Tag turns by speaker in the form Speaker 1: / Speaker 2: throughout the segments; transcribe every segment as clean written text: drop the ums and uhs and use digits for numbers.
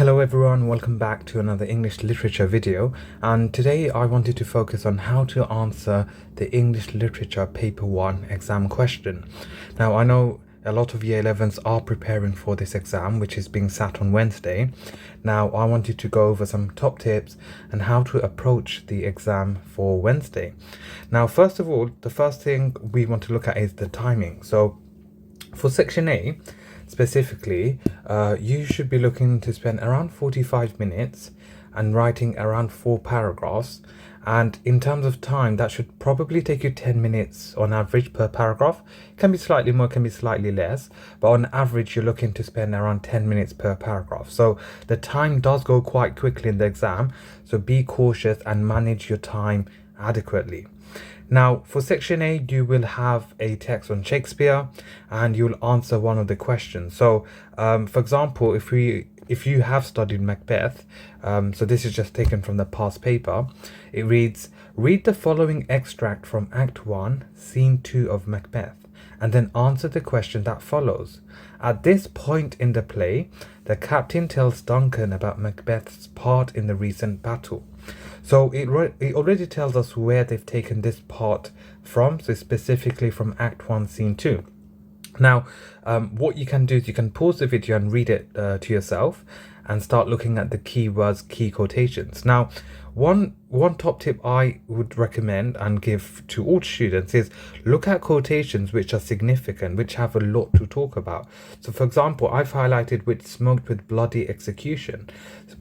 Speaker 1: Hello everyone, welcome back to another English literature video, and today I wanted to focus on how to answer the English literature paper 1 exam question. Now I know a lot of year 11s are preparing for this exam, which is being sat on Wednesday. Now I wanted to go over some top tips and how to approach the exam for Wednesday. Now first of all, the first thing we want to look at is the timing. So for section A specifically, you should be looking to spend around 45 minutes and writing around 4 paragraphs. And in terms of time, that should probably take you 10 minutes on average per paragraph. Can be slightly more, can be slightly less, but on average you're looking to spend around 10 minutes per paragraph. So the time does go quite quickly in the exam, so be cautious and manage your time adequately. Now for section A, you will have a text on Shakespeare and you'll answer one of the questions. So for example, if you have studied Macbeth, so this is just taken from the past paper, it reads, read the following extract from Act 1, Scene 2 of Macbeth, and then answer the question that follows. At this point in the play, the captain tells Duncan about Macbeth's part in the recent battle. So it already tells us where they've taken this part from, so specifically from Act 1, Scene 2. Now, what you can do is you can pause the video and read it to yourself and start looking at the keywords, key quotations. Now, one top tip I would recommend and give to all students is look at quotations which are significant, which have a lot to talk about. So for example, I've highlighted which smoked with bloody execution,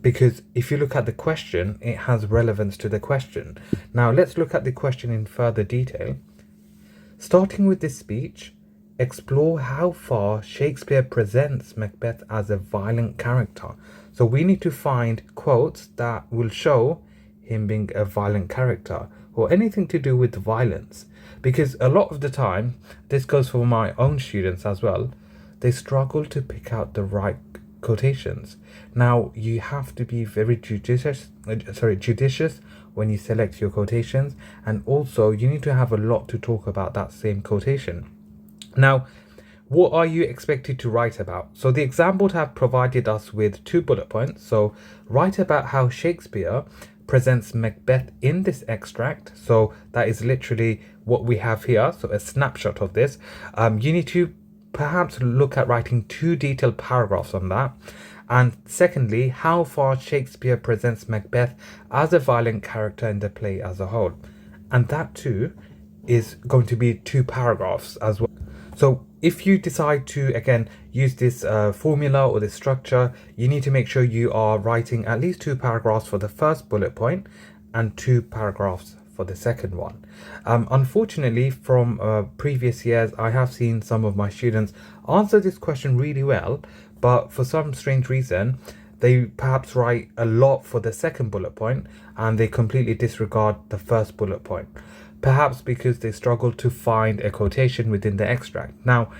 Speaker 1: because if you look at the question, it has relevance to the question. Now let's look at the question in further detail. Starting with this speech, explore how far Shakespeare presents Macbeth as a violent character. So we need to find quotes that will show him being a violent character or anything to do with violence, because a lot of the time, this goes for my own students as well, they struggle to pick out the right quotations. Now you have to be very judicious when you select your quotations, and also you need to have a lot to talk about that same quotation. Now, what are you expected to write about? So the exam board have provided us with 2 bullet points. So write about how Shakespeare presents Macbeth in this extract. So that is literally what we have here, so a snapshot of this. You need to perhaps look at writing 2 detailed paragraphs on that. And secondly, how far Shakespeare presents Macbeth as a violent character in the play as a whole. And that too is going to be 2 paragraphs as well. So if you decide to, again, use this formula or this structure, you need to make sure you are writing at least 2 paragraphs for the first bullet point and 2 paragraphs for the second one. Unfortunately, from previous years, I have seen some of my students answer this question really well, but for some strange reason, they perhaps write a lot for the second bullet point and they completely disregard the first bullet point. Perhaps because they struggle to find a quotation within the extract. Now,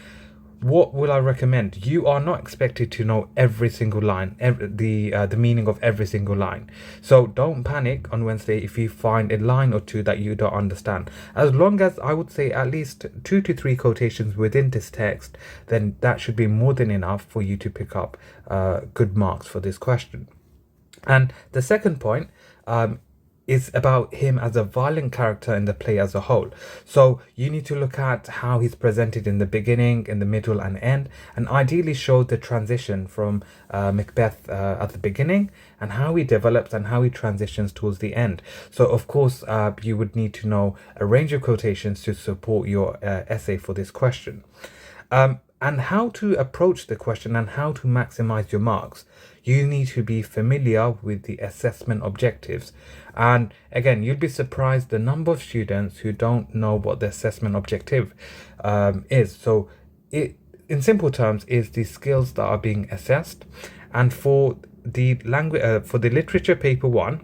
Speaker 1: what will I recommend? You are not expected to know every single line, the meaning of every single line. So don't panic on Wednesday if you find a line or 2 that you don't understand. As long as, I would say, at least 2 to 3 quotations within this text, then that should be more than enough for you to pick up good marks for this question. And the second point is about him as a violent character in the play as a whole. So you need to look at how he's presented in the beginning, in the middle and end, and ideally show the transition from Macbeth at the beginning and how he develops and how he transitions towards the end. So of course, you would need to know a range of quotations to support your essay for this question. And how to approach the question and how to maximize your marks. You need to be familiar with the assessment objectives. And again, you'd be surprised the number of students who don't know what the assessment objective is. So it, in simple terms, is the skills that are being assessed. And for the literature paper 1,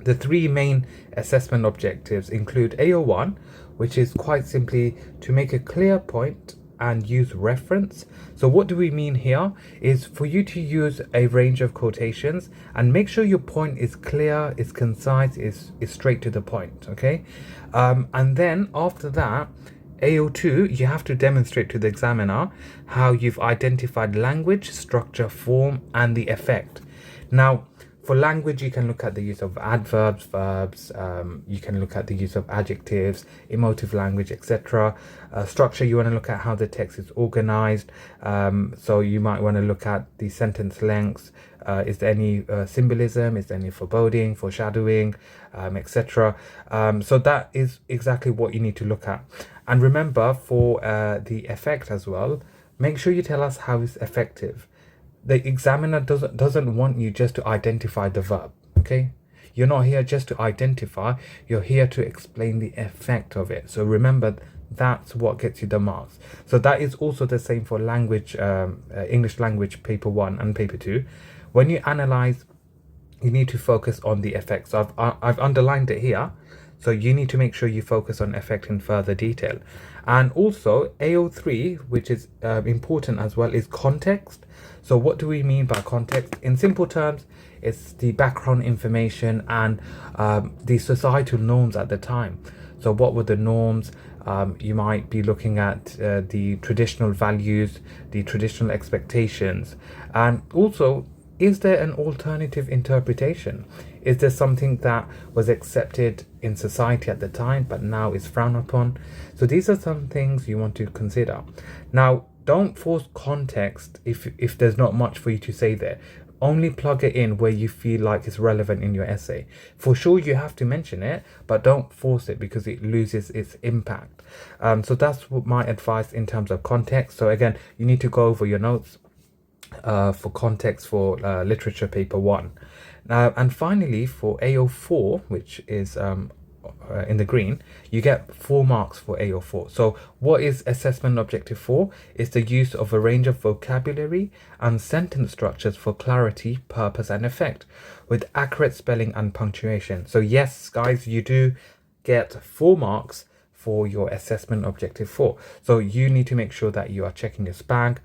Speaker 1: the 3 main assessment objectives include AO1, which is quite simply to make a clear point and use reference. So what do we mean here is for you to use a range of quotations and make sure your point is clear, is concise, is straight to the point. Okay, and then after that, AO2, you have to demonstrate to the examiner how you've identified language, structure, form and the effect. Now, for language, you can look at the use of adverbs, verbs, you can look at the use of adjectives, emotive language, etc. Structure, you want to look at how the text is organized. So you might want to look at the sentence lengths. Is there any symbolism? Is there any foreboding, foreshadowing, etc.? So that is exactly what you need to look at. And remember, for the effect as well, make sure you tell us how it's effective. The examiner doesn't want you just to identify the verb, okay? You're not here just to identify, you're here to explain the effect of it. So remember, that's what gets you the marks. So that is also the same for language, English language paper 1 and paper 2. When you analyze, you need to focus on the effects. So I've underlined it here. So you need to make sure you focus on effect in further detail. And also AO3, which is important as well, is context. So what do we mean by context? In simple terms, it's the background information and the societal norms at the time. So what were the norms? You might be looking at the traditional values, the traditional expectations, and also, is there an alternative interpretation? Is there something that was accepted in society at the time but now is frowned upon? So these are some things you want to consider. Now, don't force context if there's not much for you to say there. Only plug it in where you feel like it's relevant in your essay. For sure, you have to mention it, but don't force it because it loses its impact. So that's what my advice in terms of context. So again, you need to go over your notes for context for literature paper 1. And finally, for AO4, which is in the green, you get 4 marks for AO4. So what is assessment objective 4? It's the use of a range of vocabulary and sentence structures for clarity, purpose and effect with accurate spelling and punctuation. So yes, guys, you do get 4 marks for your assessment objective 4. So you need to make sure that you are checking your SPAG,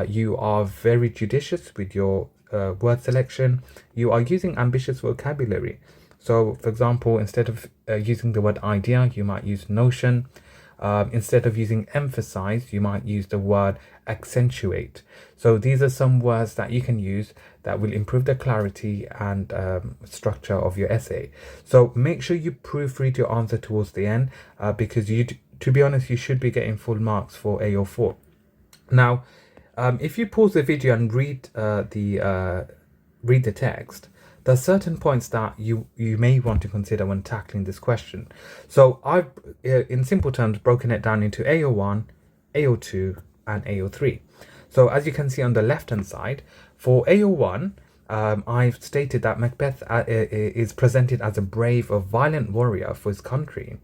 Speaker 1: you are very judicious with your word selection, you are using ambitious vocabulary. So for example, instead of using the word idea, you might use notion. Instead of using emphasize, you might use the word accentuate. So these are some words that you can use that will improve the clarity and structure of your essay. So make sure you proofread your answer towards the end because to be honest, you should be getting full marks for AO4. Now, if you pause the video and read the text, there are certain points that you may want to consider when tackling this question. So I've, in simple terms, broken it down into AO1, AO2, and AO3. So as you can see on the left-hand side, for AO1, I've stated that Macbeth is presented as a brave or violent warrior for his country.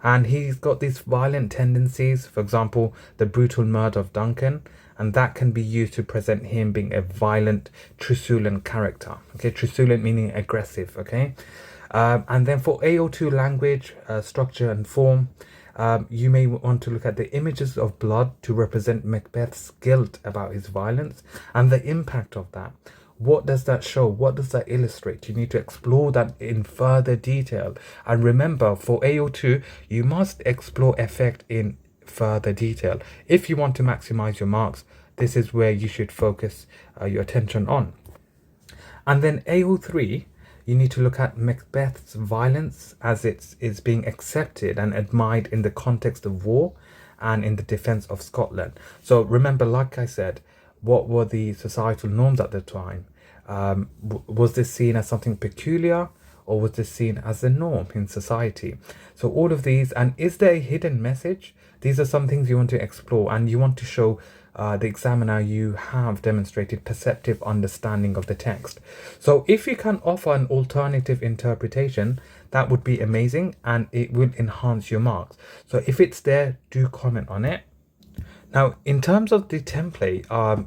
Speaker 1: And he's got these violent tendencies, for example, the brutal murder of Duncan, and that can be used to present him being a violent, truculent character. Okay, truculent meaning aggressive, okay? And then for AO2 language, structure and form, you may want to look at the images of blood to represent Macbeth's guilt about his violence and the impact of that. What does that show? What does that illustrate? You need to explore that in further detail. And remember, for AO2, you must explore effect in further detail. If you want to maximize your marks, this is where you should focus your attention on. And then AO3, you need to look at Macbeth's violence as it is being accepted and admired in the context of war and in the defense of Scotland. So remember, like I said, what were the societal norms at the time? Was this seen as something peculiar, or was this seen as the norm in society? So all of these, and is there a hidden message? These are some things you want to explore, and you want to show the examiner you have demonstrated perceptive understanding of the text. So if you can offer an alternative interpretation, that would be amazing, and it will enhance your marks. So if it's there, do comment on it. Now, in terms of the template,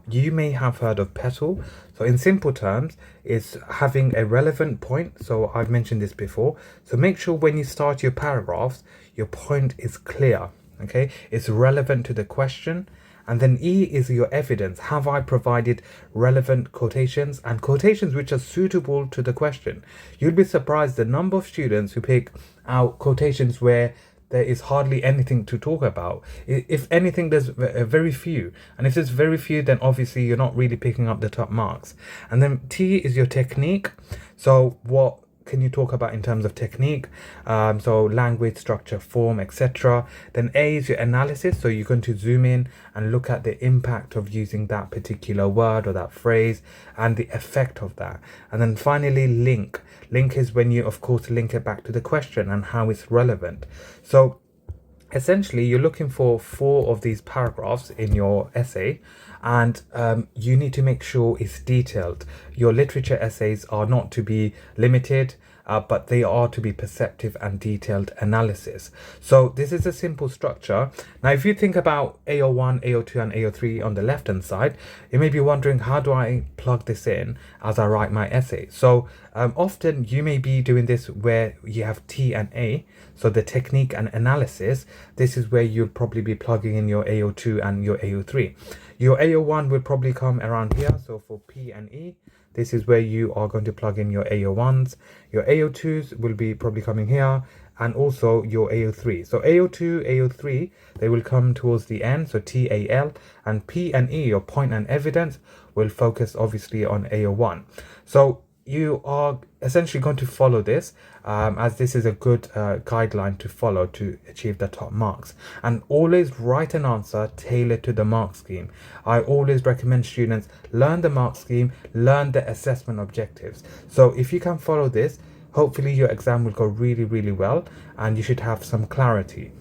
Speaker 1: you may have heard of PETAL. So in simple terms, it's having a relevant point. So I've mentioned this before. So make sure when you start your paragraphs, your point is clear, okay? It's relevant to the question. And then E is your evidence. Have I provided relevant quotations and quotations which are suitable to the question? You'll be surprised the number of students who pick out quotations where there is hardly anything to talk about. If anything, there's very few. And if there's very few, then obviously you're not really picking up the top marks. And then T is your technique. So what can you talk about in terms of technique? So language, structure, form, etc. Then A is your analysis. So you're going to zoom in and look at the impact of using that particular word or that phrase and the effect of that. And then finally, link. Link is when you, of course, link it back to the question and how it's relevant. So essentially, you're looking for 4 of these paragraphs in your essay, and you need to make sure it's detailed. Your literature essays are not to be limited, but they are to be perceptive and detailed analysis. So this is a simple structure. Now, if you think about AO1, AO2 and AO3 on the left hand side, you may be wondering, how do I plug this in as I write my essay? So often you may be doing this where you have T and A. So the technique and analysis, this is where you'll probably be plugging in your AO2 and your AO3. Your AO1 will probably come around here. So for P and E, this is where you are going to plug in your AO1s. Your AO2s will be probably coming here, and also your AO3. So AO2, AO3, they will come towards the end, so TAL, and P and E, your point and evidence, will focus obviously on AO1. So you are essentially going to follow this, as this is a good guideline to follow to achieve the top marks. And always write an answer tailored to the mark scheme. I always recommend students learn the mark scheme, learn the assessment objectives. So if you can follow this, hopefully your exam will go really, really well, and you should have some clarity.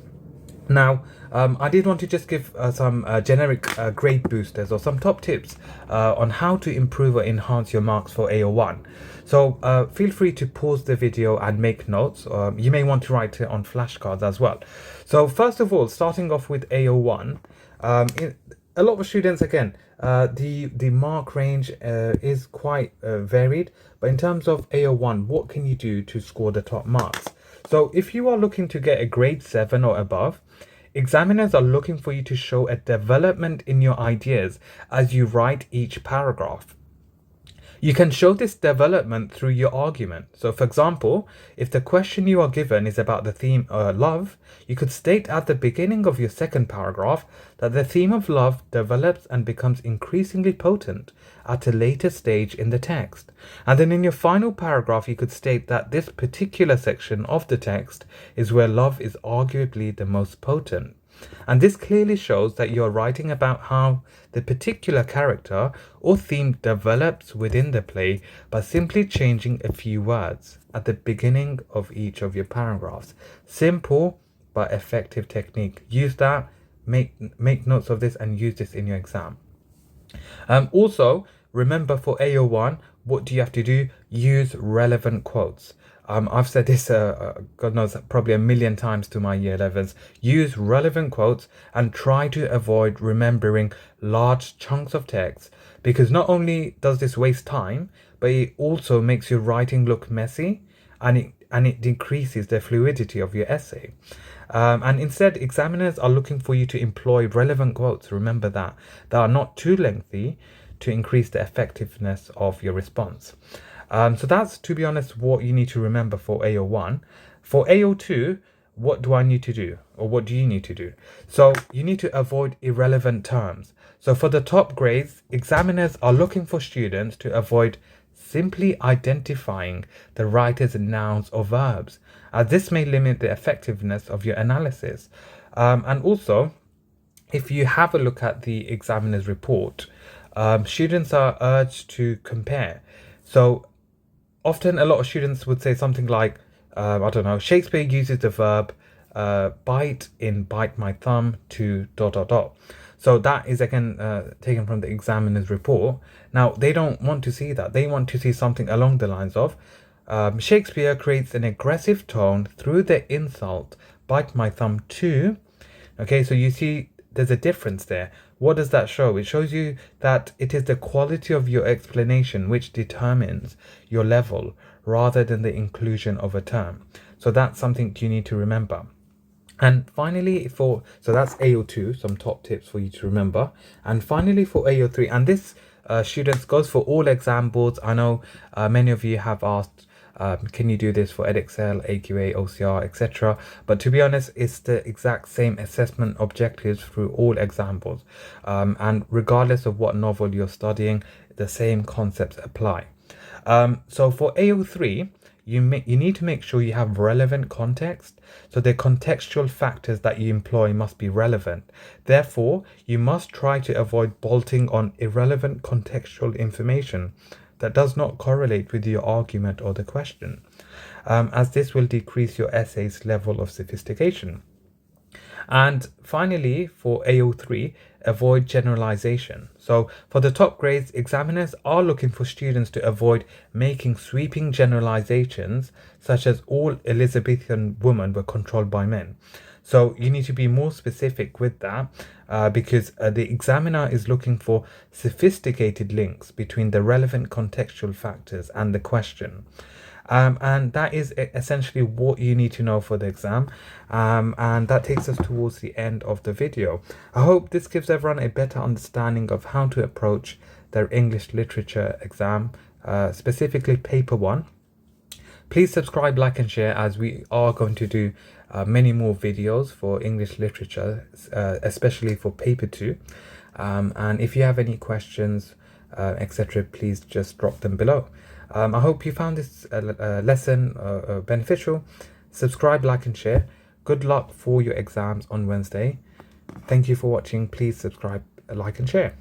Speaker 1: Now, I did want to just give some generic grade boosters or some top tips on how to improve or enhance your marks for AO1. So feel free to pause the video and make notes. You may want to write it on flashcards as well. So first of all, starting off with AO1, a lot of students, again, the mark range is quite varied. But in terms of AO1, what can you do to score the top marks? So if you are looking to get a grade 7 or above, examiners are looking for you to show a development in your ideas as you write each paragraph. You can show this development through your argument. So for example, if the question you are given is about the theme love, you could state at the beginning of your second paragraph that the theme of love develops and becomes increasingly potent at a later stage in the text. And then in your final paragraph, you could state that this particular section of the text is where love is arguably the most potent. And this clearly shows that you're writing about how the particular character or theme develops within the play by simply changing a few words at the beginning of each of your paragraphs. Simple but effective technique. Use that, make notes of this and use this in your exam. Also, remember for AO1, what do you have to do? Use relevant quotes. I've said this, God knows, probably 1,000,000 times to my year 11s. Use relevant quotes and try to avoid remembering large chunks of text, because not only does this waste time, but it also makes your writing look messy, and it decreases the fluidity of your essay. And instead, examiners are looking for you to employ relevant quotes. Remember that are not too lengthy, to increase the effectiveness of your response. So that's, to be honest, what you need to remember for AO1. For AO2, what do I need to do? Or what do you need to do? So you need to avoid irrelevant terms. So for the top grades, examiners are looking for students to avoid simply identifying the writer's nouns or verbs, as this may limit the effectiveness of your analysis. And also, if you have a look at the examiner's report, students are urged to compare. So often a lot of students would say something like, I don't know, Shakespeare uses the verb bite in bite my thumb to ... So that is again taken from the examiner's report. Now, they don't want to see that. They want to see something along the lines of, Shakespeare creates an aggressive tone through the insult, bite my thumb to. Okay, so you see there's a difference there. What does that show? It shows you that it is the quality of your explanation which determines your level rather than the inclusion of a term. So that's something you need to remember. And finally, so that's AO2, some top tips for you to remember. And finally for AO3, and this students goes for all exam boards. I know many of you have asked Can you do this for EDEXCEL, AQA, OCR, etc.? But to be honest, it's the exact same assessment objectives through all examples. And regardless of what novel you're studying, the same concepts apply. So for AO3, you need to make sure you have relevant context. So the contextual factors that you employ must be relevant. Therefore, you must try to avoid bolting on irrelevant contextual information that does not correlate with your argument or the question, as this will decrease your essay's level of sophistication. And finally, for AO3, avoid generalization. So for the top grades, examiners are looking for students to avoid making sweeping generalizations such as all Elizabethan women were controlled by men. So you need to be more specific with that, because the examiner is looking for sophisticated links between the relevant contextual factors and the question. And that is essentially what you need to know for the exam. And that takes us towards the end of the video. I hope this gives everyone a better understanding of how to approach their English literature exam, specifically paper 1. Please subscribe, like and share, as we are going to do many more videos for English literature, especially for paper 2. And if you have any questions, etc., please just drop them below. I hope you found this lesson beneficial. Subscribe, like and share. Good luck for your exams on Wednesday. Thank you for watching. Please subscribe, like and share.